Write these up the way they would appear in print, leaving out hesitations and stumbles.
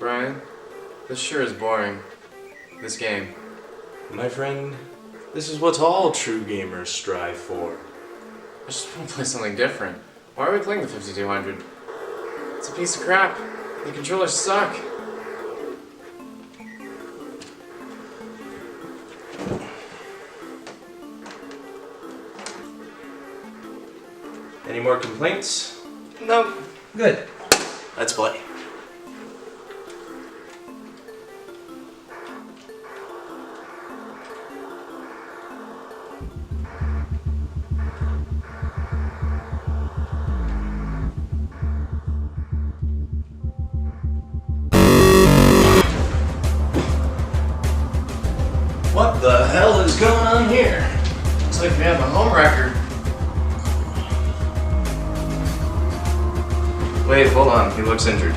Brian, this sure is boring. This game. My friend, this is what all true gamers strive for. I just want to play something different. Why are we playing the 5200? It's a piece of crap. The controllers suck. Any more complaints? No. Good. Let's play. What the hell is going on here? Looks like we have a home record. Wait, hold on. He looks injured.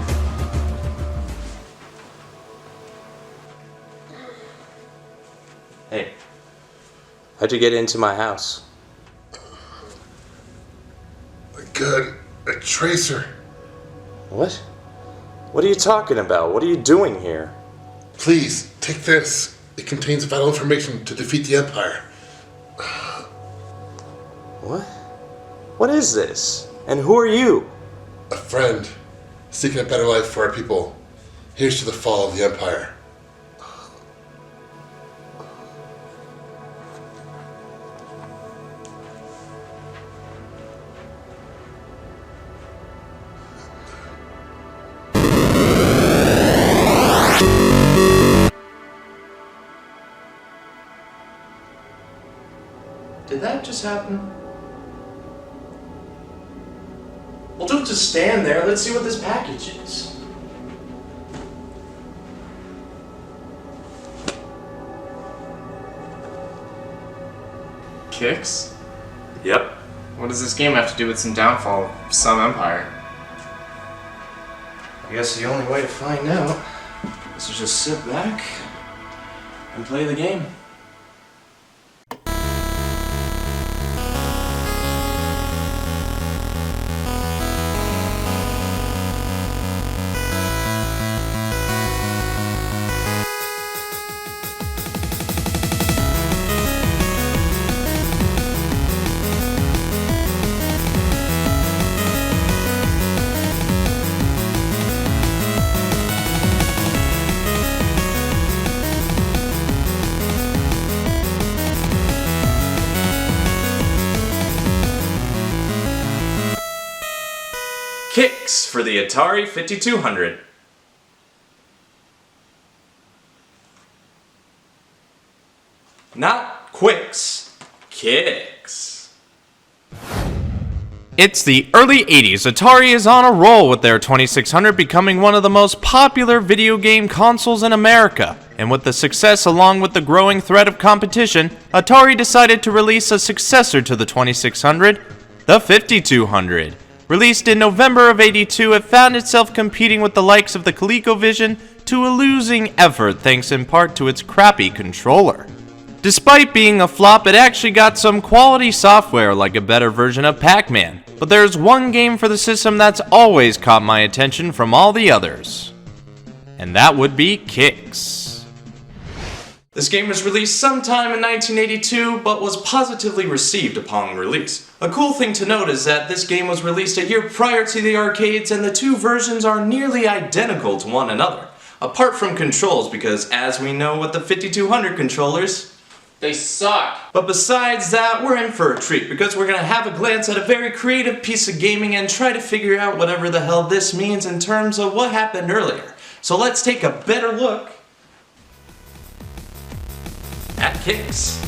Hey, how'd you get into my house? Good. A tracer. What? What are you talking about? What are you doing here? Please, take this. It contains vital information to defeat the Empire. What? What is this? And who are you? A friend, seeking a better life for our people. Here's to the fall of the Empire. Did that just happen? Well, don't just stand there. Let's see what this package is. Kicks? Yep. What does this game have to do with some downfall of some empire? I guess the only way to find out is to just sit back and play the game. Kicks for the Atari 5200. Not quicks, kicks. It's the early 80s. Atari is on a roll with their 2600 becoming one of the most popular video game consoles in America. And with the success along with the growing threat of competition, Atari decided to release a successor to the 2600, the 5200. Released in November of '82, it found itself competing with the likes of the ColecoVision to a losing effort thanks in part to its crappy controller. Despite being a flop, it actually got some quality software like a better version of Pac-Man. But there's one game for the system that's always caught my attention from all the others. And that would be Kicks. This game was released sometime in 1982, but was positively received upon release. A cool thing to note is that this game was released a year prior to the arcades, and the two versions are nearly identical to one another. Apart from controls, because as we know with the 5200 controllers, they suck. But besides that, we're in for a treat, because we're going to have a glance at a very creative piece of gaming and try to figure out whatever the hell this means in terms of what happened earlier. So let's take a better look at Kicks.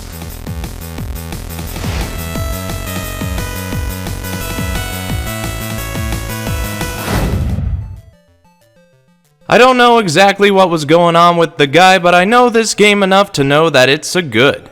I don't know exactly what was going on with the guy, but I know this game enough to know that it's a good.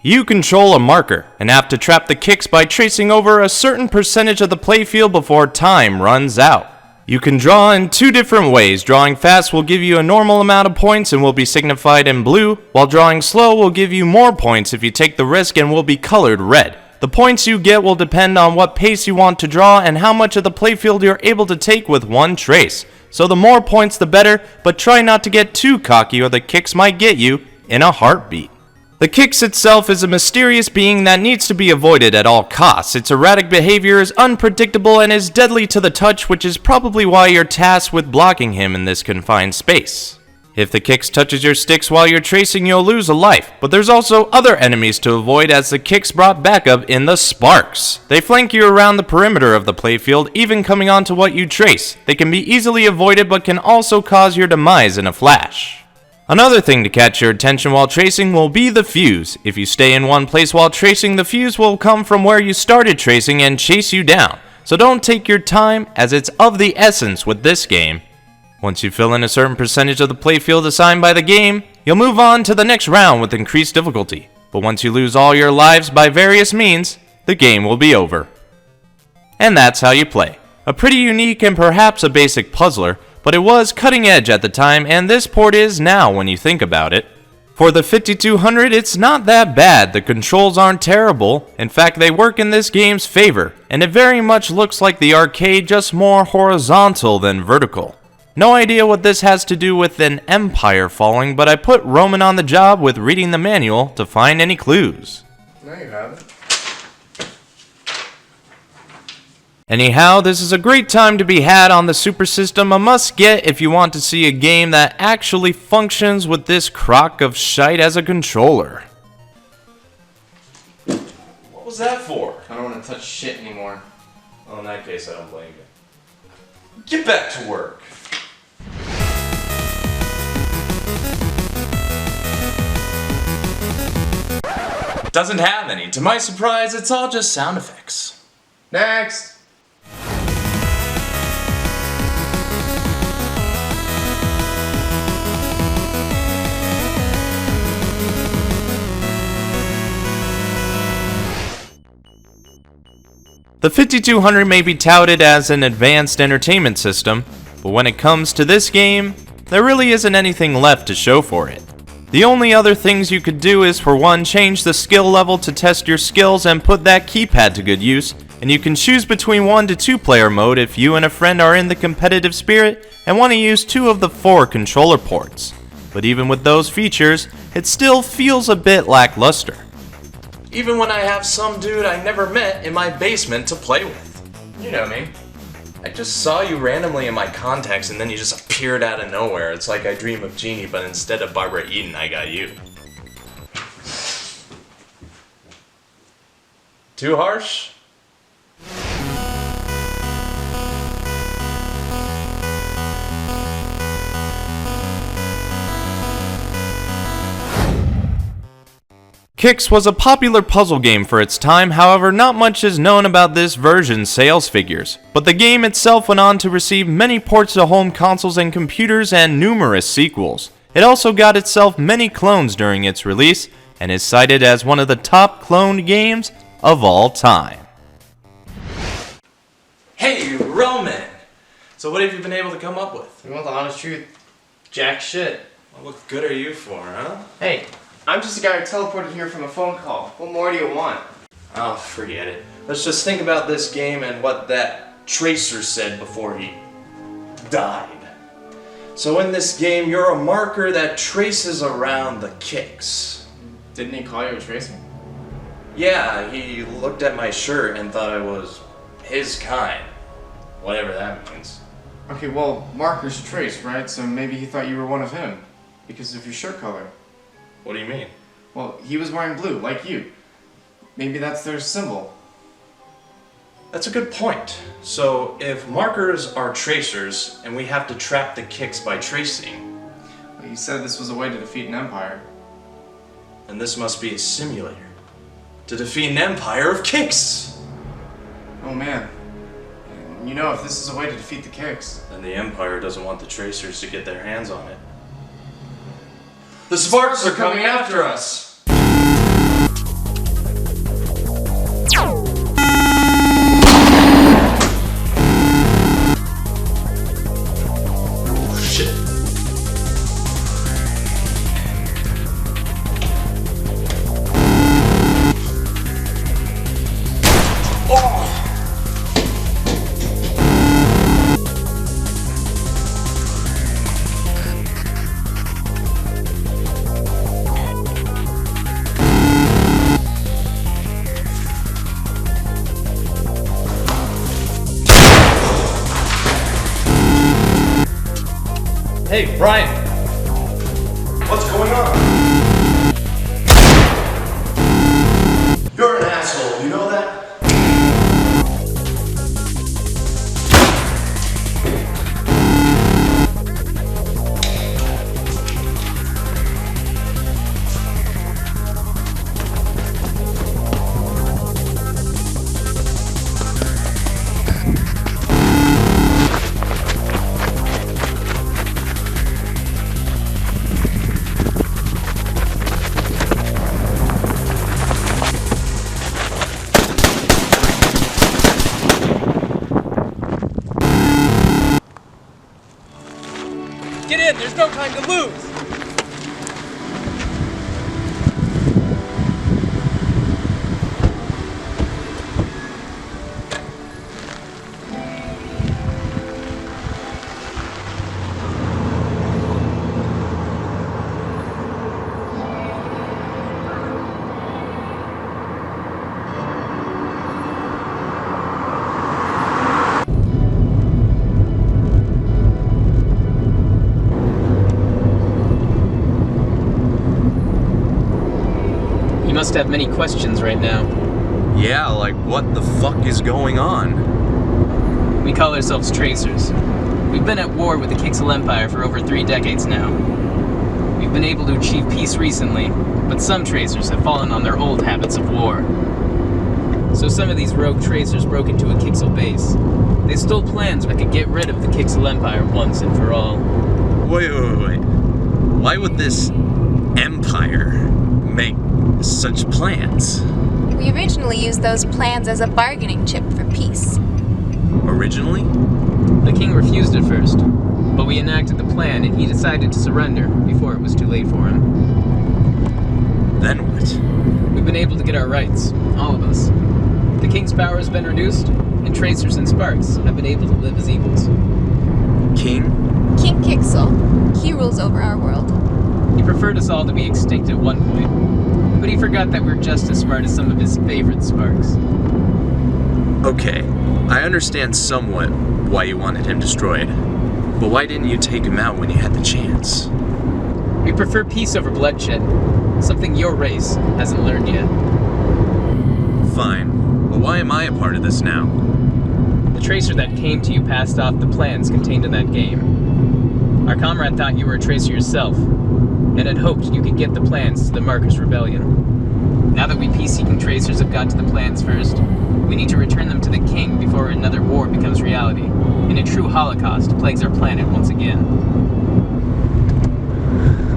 You control a marker and have to trap the kicks by tracing over a certain percentage of the playfield before time runs out. You can draw in two different ways. Drawing fast will give you a normal amount of points and will be signified in blue, while drawing slow will give you more points if you take the risk and will be colored red. The points you get will depend on what pace you want to draw and how much of the playfield you're able to take with one trace. So the more points the better, but try not to get too cocky or the kicks might get you in a heartbeat. The Kix itself is a mysterious being that needs to be avoided at all costs. Its erratic behavior is unpredictable and is deadly to the touch, which is probably why you're tasked with blocking him in this confined space. If the Kix touches your sticks while you're tracing, you'll lose a life, but there's also other enemies to avoid, as the Kix brought backup in the Sparx. They flank you around the perimeter of the playfield, even coming onto what you trace. They can be easily avoided but can also cause your demise in a flash. Another thing to catch your attention while tracing will be the fuse. If you stay in one place while tracing, the fuse will come from where you started tracing and chase you down. So don't take your time, as it's of the essence with this game. Once you fill in a certain percentage of the playfield assigned by the game, you'll move on to the next round with increased difficulty. But once you lose all your lives by various means, the game will be over. And that's how you play. A pretty unique and perhaps a basic puzzler, but it was cutting edge at the time, and this port is now when you think about it. For the 5200, it's not that bad. The controls aren't terrible. In fact, they work in this game's favor, and it very much looks like the arcade, just more horizontal than vertical. No idea what this has to do with an empire falling, but I put Roman on the job with reading the manual to find any clues. There you have it. Anyhow, this is a great time to be had on the Super System, a must-get if you want to see a game that actually functions with this crock of shite as a controller. What was that for? I don't want to touch shit anymore. Well, in that case, I don't blame you. Get back to work. Doesn't have any. To my surprise, it's all just sound effects. Next! The 5200 may be touted as an advanced entertainment system, but when it comes to this game, there really isn't anything left to show for it. The only other things you could do is, for one, change the skill level to test your skills and put that keypad to good use, and you can choose between 1 to 2 player mode if you and a friend are in the competitive spirit and want to use 2 of the 4 controller ports. But even with those features, it still feels a bit lackluster. Even when I have some dude I never met in my basement to play with. You know me. I just saw you randomly in my contacts and then you just appeared out of nowhere. It's like I Dream of Jeannie, but instead of Barbara Eden, I got you. Too harsh? Kix was a popular puzzle game for its time, however not much is known about this version's sales figures, but the game itself went on to receive many ports to home consoles and computers and numerous sequels. It also got itself many clones during its release, and is cited as one of the top cloned games of all time. Hey, Roman! So what have you been able to come up with? You want the honest truth? Jack shit. Well, what good are you for, huh? Hey, I'm just a guy who teleported here from a phone call. What more do you want? Oh, forget it. Let's just think about this game and what that tracer said before he died. So in this game, you're a marker that traces around the Kix. Didn't he call you a tracer? Yeah, he looked at my shirt and thought I was his kind. Whatever that means. Okay, well, markers trace, right? So maybe he thought you were one of him because of your shirt color. What do you mean? Well, he was wearing blue, like you. Maybe that's their symbol. That's a good point. So if markers are tracers and we have to trap the Kix by tracing, Well, you said this was a way to defeat an empire. then this must be a simulator to defeat an empire of Kix. Oh man. You know, if this is a way to defeat the Kix. Then the empire doesn't want the tracers to get their hands on it. The Sparx are coming after us! Shit. Hey, Brian! What's going on? You're an asshole, you know that? Get in! There's no time to lose! You must have many questions right now. Yeah, like what the fuck is going on? We call ourselves Tracers. We've been at war with the Kixel Empire for over 3 decades now. We've been able to achieve peace recently, but some Tracers have fallen on their old habits of war. So some of these rogue Tracers broke into a Kixel base. They stole plans that could get rid of the Kixel Empire once and for all. Wait. Why would this empire make such plans? We originally used those plans as a bargaining chip for peace. Originally? The king refused at first, but we enacted the plan and he decided to surrender before it was too late for him. Then what? We've been able to get our rights, all of us. The king's power has been reduced, and Tracers and Sparx have been able to live as equals. King? King Kixel. He rules over our world. He preferred us all to be extinct at one point, but he forgot that we're just as smart as some of his favorite Sparx. Okay, I understand somewhat why you wanted him destroyed, but why didn't you take him out when you had the chance? We prefer peace over bloodshed, something your race hasn't learned yet. Fine, but why am I a part of this now? The Tracer that came to you passed off the plans contained in that game. Our comrade thought you were a Tracer yourself, and had hoped you could get the plans to the Marcus Rebellion. Now that we peace-seeking Tracers have got to the plans first, we need to return them to the King before another war becomes reality, and a true holocaust plagues our planet once again.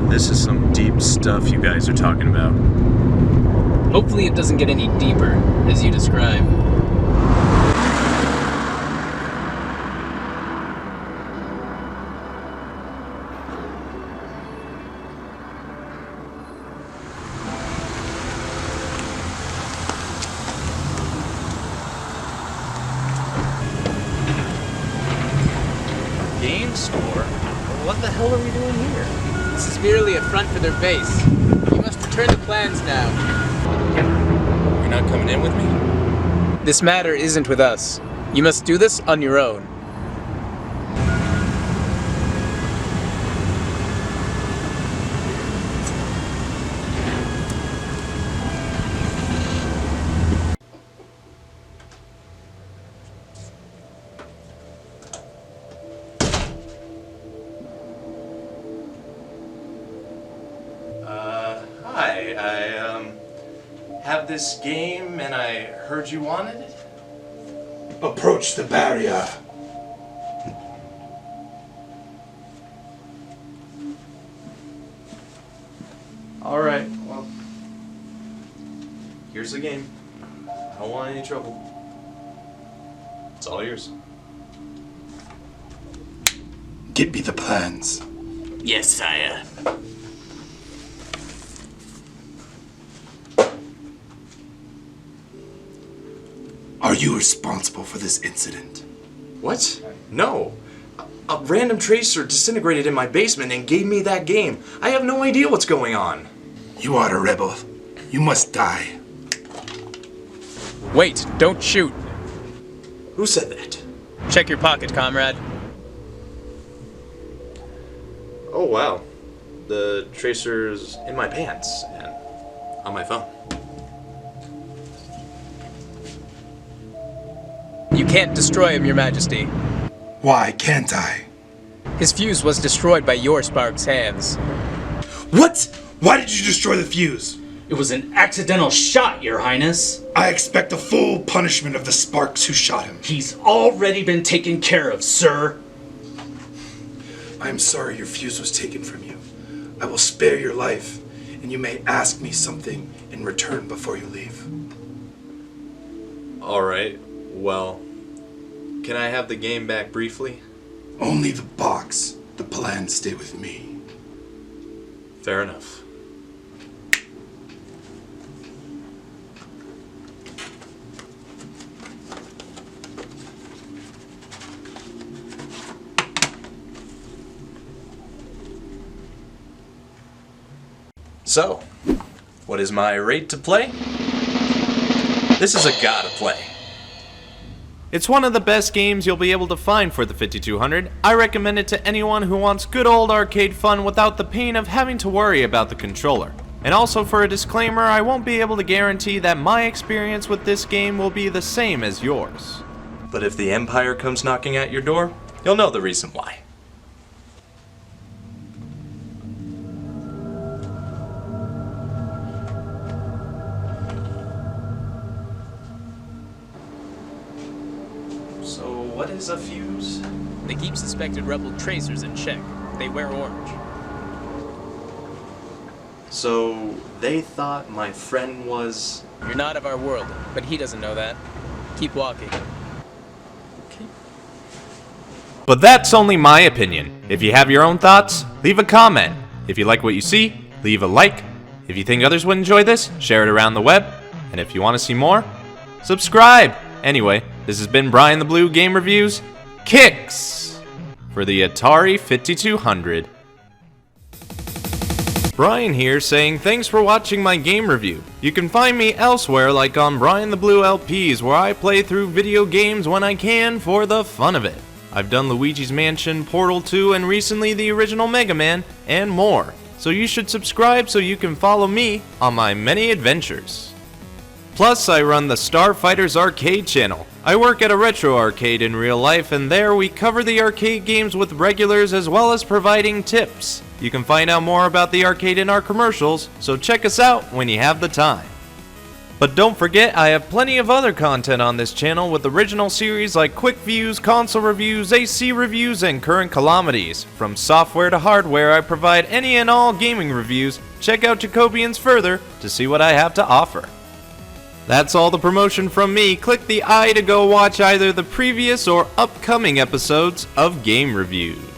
This is some deep stuff you guys are talking about. Hopefully it doesn't get any deeper, as you describe. Game store? What the hell are we doing here? This is merely a front for their base. You must return the plans now. You're not coming in with me? This matter isn't with us. You must do this on your own. Hi, I have this game and I heard you wanted it? Approach the barrier. Alright, well, here's the game. I don't want any trouble. It's all yours. Get me the plans. Yes, sire. Are you responsible for this incident? What? No. A random tracer disintegrated in my basement and gave me that game. I have no idea what's going on. You are a rebel. You must die. Wait, don't shoot. Who said that? Check your pocket, comrade. Oh wow. The tracer's in my pants and on my phone. You can't destroy him, Your Majesty. Why can't I? His fuse was destroyed by your Sparx hands. What? Why did you destroy the fuse? It was an accidental shot, Your Highness. I expect a full punishment of the Sparx who shot him. He's already been taken care of, sir. I am sorry your fuse was taken from you. I will spare your life, and you may ask me something in return before you leave. Alright, well, can I have the game back briefly? Only the box. The plans stay with me. Fair enough. So, what is my rate to play? This is a gotta play. It's one of the best games you'll be able to find for the 5200. I recommend it to anyone who wants good old arcade fun without the pain of having to worry about the controller. And also, for a disclaimer, I won't be able to guarantee that my experience with this game will be the same as yours. But if the Empire comes knocking at your door, you'll know the reason why. So, what is a fuse? They keep suspected rebel tracers in check. They wear orange. So, they thought my friend was... You're not of our world, but he doesn't know that. Keep walking. But that's only my opinion. If you have your own thoughts, leave a comment. If you like what you see, leave a like. If you think others would enjoy this, share it around the web. And if you want to see more, subscribe! Anyway, this has been BrianTheBlue Game Reviews, Kicks! For the Atari 5200. Brian here saying thanks for watching my game review. You can find me elsewhere like on BrianTheBlue LPs where I play through video games when I can for the fun of it. I've done Luigi's Mansion, Portal 2, and recently the original Mega Man, and more. So you should subscribe so you can follow me on my many adventures. Plus, I run the Starfighters Arcade channel. I work at a retro arcade in real life, and there we cover the arcade games with regulars as well as providing tips. You can find out more about the arcade in our commercials, so check us out when you have the time. But don't forget, I have plenty of other content on this channel with original series like quick views, console reviews, AC reviews, and current calamities. From software to hardware, I provide any and all gaming reviews. Check out Jacobians further to see what I have to offer. That's all the promotion from me. Click the I to go watch either the previous or upcoming episodes of Game Reviews.